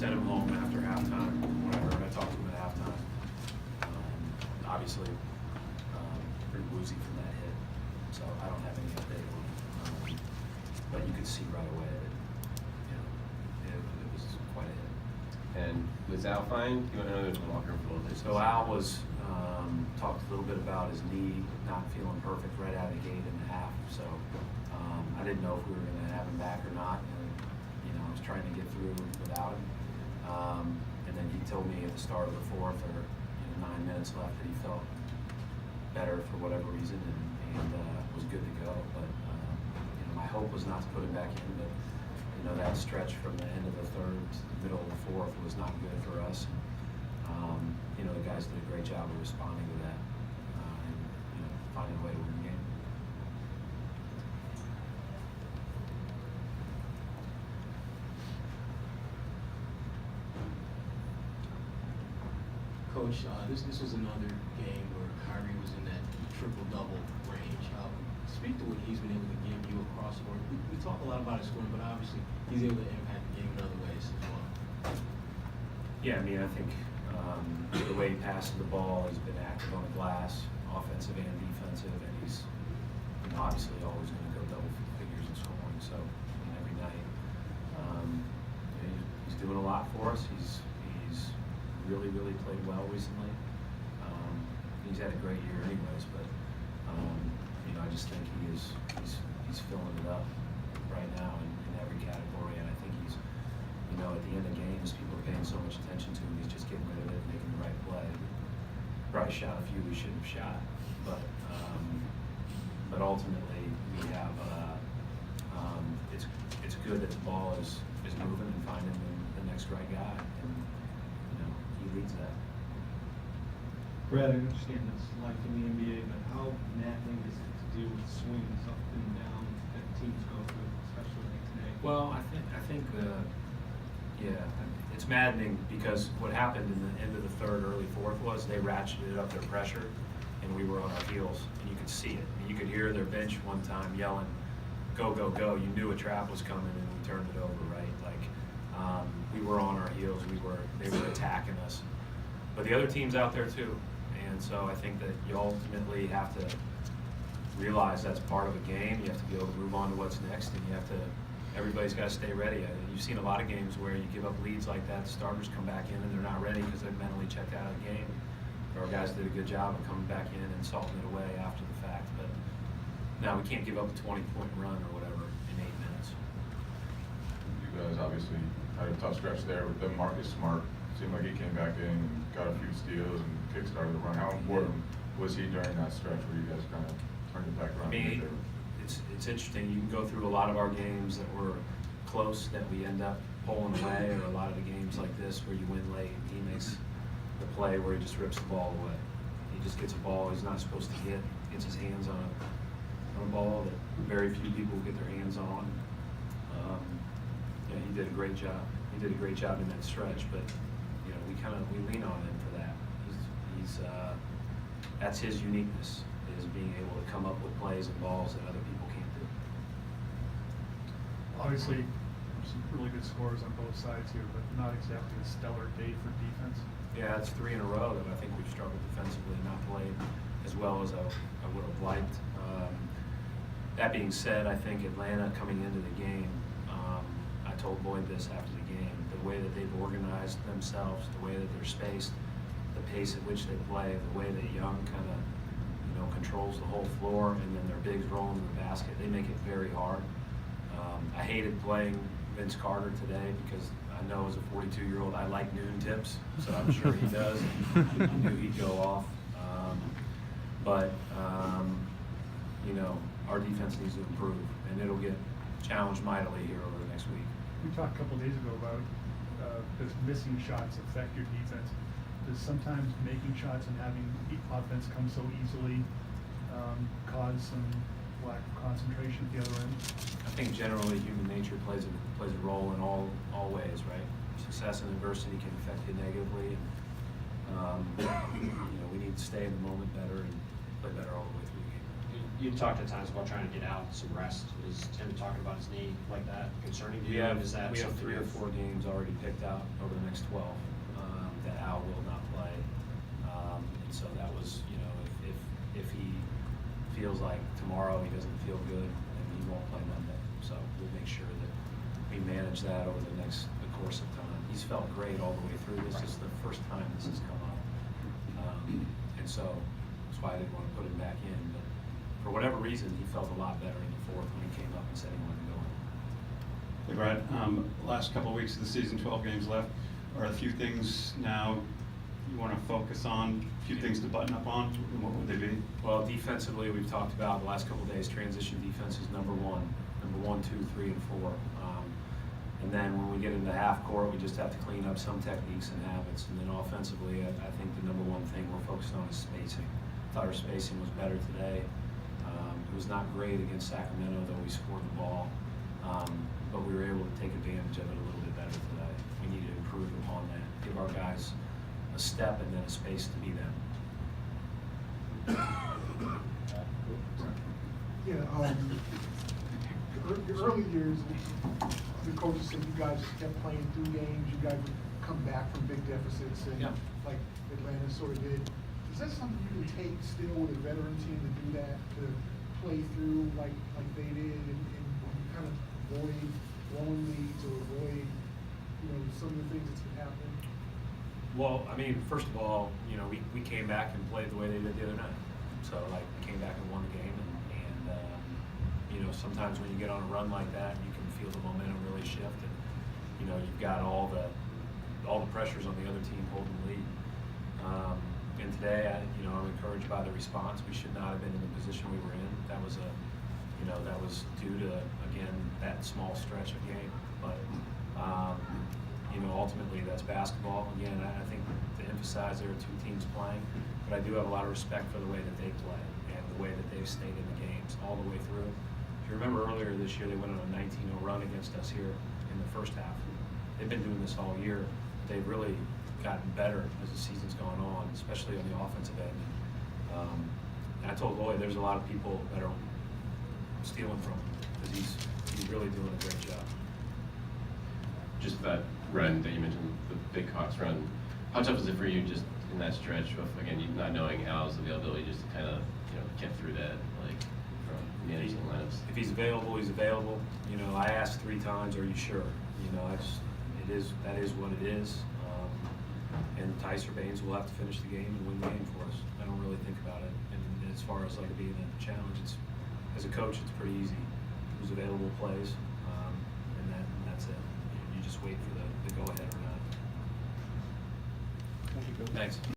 sent him home after halftime. Whenever I talked to him at halftime, obviously pretty woozy from that hit. So I don't have any update on it. But you could see right away that it was quite a hit. And was Al fine? You know, there's a locker room full of this. So Al was talked a little bit about his knee not feeling perfect right out of the gate in the half. So I didn't know if we were going to have him back or not. And I was trying to get through without him. And then he told me at the start of the fourth, or 9 minutes left, that he felt better for whatever reason and was good to go. But my hope was not to put him back in, but that stretch from the end of the third to the middle of the fourth was not good for us. The guys did a great job of responding to that and finding a way to win the game. Coach, this was another game where Kyrie was in that triple-double range. Speak to what he's been able to give you across the board. We talk a lot about his scoring, but obviously he's able to impact the game in other ways as well. Yeah, I think the way he passes the ball, he's been active on the glass, offensive and defensive, and he's obviously always going to go double figures in scoring. So every night, he's doing a lot for us. He's really played well recently. He's had a great year anyways, but I just think he's filling it up right now in every category, and I think he's at the end of games, people are paying so much attention to him. He's just getting rid of it, making the right play. Probably shot a few we shouldn't have shot, but ultimately we have it's good that the ball is moving and finding the next right guy, and he leads that. Brad, I understand it's life in the NBA, but how maddening is it to deal with swings up and down that teams go through, especially like today? Well, I think it's maddening because what happened in the end of the third, early fourth was they ratcheted up their pressure, and we were on our heels, and you could see it. And you could hear their bench one time yelling, "Go, go, go!" You knew a trap was coming, and we turned it over, right? We were on our heels. They were attacking us, but the other team's out there too, and so I think that you ultimately have to realize that's part of a game. You have to be able to move on to what's next, and everybody's got to stay ready. You've seen a lot of games where you give up leads like that, starters come back in and they're not ready because they're mentally checked out of the game. Our guys did a good job of coming back in and salting it away after the fact, but now we can't give up a 20-point run or whatever in 8 minutes. You guys obviously had a tough stretch there, but then Marcus Smart seemed like he came back in and got a few steals and kick-started the run. How important was he during that stretch where you guys kind of turned it back around? It's interesting. You can go through a lot of our games that were close that we end up pulling away, or a lot of the games like this where you win late and he makes the play where he just rips the ball away. He just gets a ball he's not supposed to get, gets his hands on a ball that very few people get their hands on. He did a great job. He did a great job in that stretch, but we lean on him for that. That's his uniqueness, is being able to come up with plays and balls that other people can't do. Obviously, some really good scores on both sides here, but not exactly a stellar day for defense. Yeah, it's 3 in a row that I think we've struggled defensively, not played as well as I would have liked. That being said, I think Atlanta coming into the game, I told Boyd this after the game, the way that they've organized themselves, the way that they're spaced, the pace at which they play, the way that Young kind of controls the whole floor, and then their bigs roll into the basket, they make it very hard. I hated playing Vince Carter today because I know as a 42-year-old I like noon tips, so I'm sure he does. I knew he'd go off. But our defense needs to improve, and it'll get challenged mightily here over the next week. We talked a couple days ago about does missing shots affect your defense? Does sometimes making shots and having offense come so easily cause some lack of concentration at the other end? I think generally human nature plays a role in all ways, right? Success and adversity can affect you negatively. We need to stay in the moment better and play better all the way through the game. you talked at times about trying to get out some rest. Is Tim talking about his knee like that concerning We you? have, Is that we have something 3 or you're- 4 games already picked out over the next 12 that Al will not play. And so that was, you know, if he feels like tomorrow he doesn't feel good, then he won't play Monday. So we'll make sure that we manage that over the course of time. He's felt great all the way through. This is the first time this has come up. And so that's why I didn't want to put him back in. But for whatever reason, he felt a lot better in the fourth when he came up and said he wanted to go in. Hey Brad, last couple of weeks of the season, 12 games left. Are a few things now you want to focus on, a few things to button up on, and what would they be? Well, defensively, we've talked about the last couple of days, transition defense is number 1, 2, 3, and 4. And then when we get into half court, we just have to clean up some techniques and habits. And then offensively, I think the number 1 thing we're focused on is spacing. I thought our spacing was better today. It was not great against Sacramento, though we scored the ball. But we were able to take advantage of it a little bit better today. We need to improve upon that, give our guys a step and then a space to be them. Yeah, the early years, the coaches said you guys just kept playing through games, you guys would come back from big deficits and Yeah. like Atlanta sort of did. Is that something you can take still with a veteran team to do that, to play through like they did and kind of avoid blowing leads or avoid, you know, some of the things that's been happening? Well, I mean, first of all, you know, we came back and played the way they did the other night. So, like, we came back and won the game, and you know, sometimes when you get on a run like that, you can feel the momentum really shift, and you know, you've got all the pressures on the other team holding the lead. And today, you know, I'm encouraged by the response. We should not have been in the position we were in. That was due to, again, that small stretch of game. But you know, ultimately, that's basketball. Again, I think to emphasize there are 2 teams playing, but I do have a lot of respect for the way that they play and the way that they've stayed in the games all the way through. If you remember earlier this year, they went on a 19-0 run against us here in the first half. They've been doing this all year. They've really gotten better as the season's gone on, especially on the offensive end. And I told Lloyd there's a lot of people that are stealing from him because he's really doing a great job. Just that run that you mentioned, the big Hawks run, how tough is it for you just in that stretch of, again, you not knowing Al's availability, just to kind of, you know, get through that, like, from managing lineups? If he's available, he's available. You know, I asked 3 times, are you sure? You know, that is what it is. And Tice or Baines will have to finish the game and win the game for us. I don't really think about it. And as far as like it being a challenge, as a coach, it's pretty easy. Who's available plays, and that's it. You just wait for the go ahead or not. Thank you, Coach. Thanks.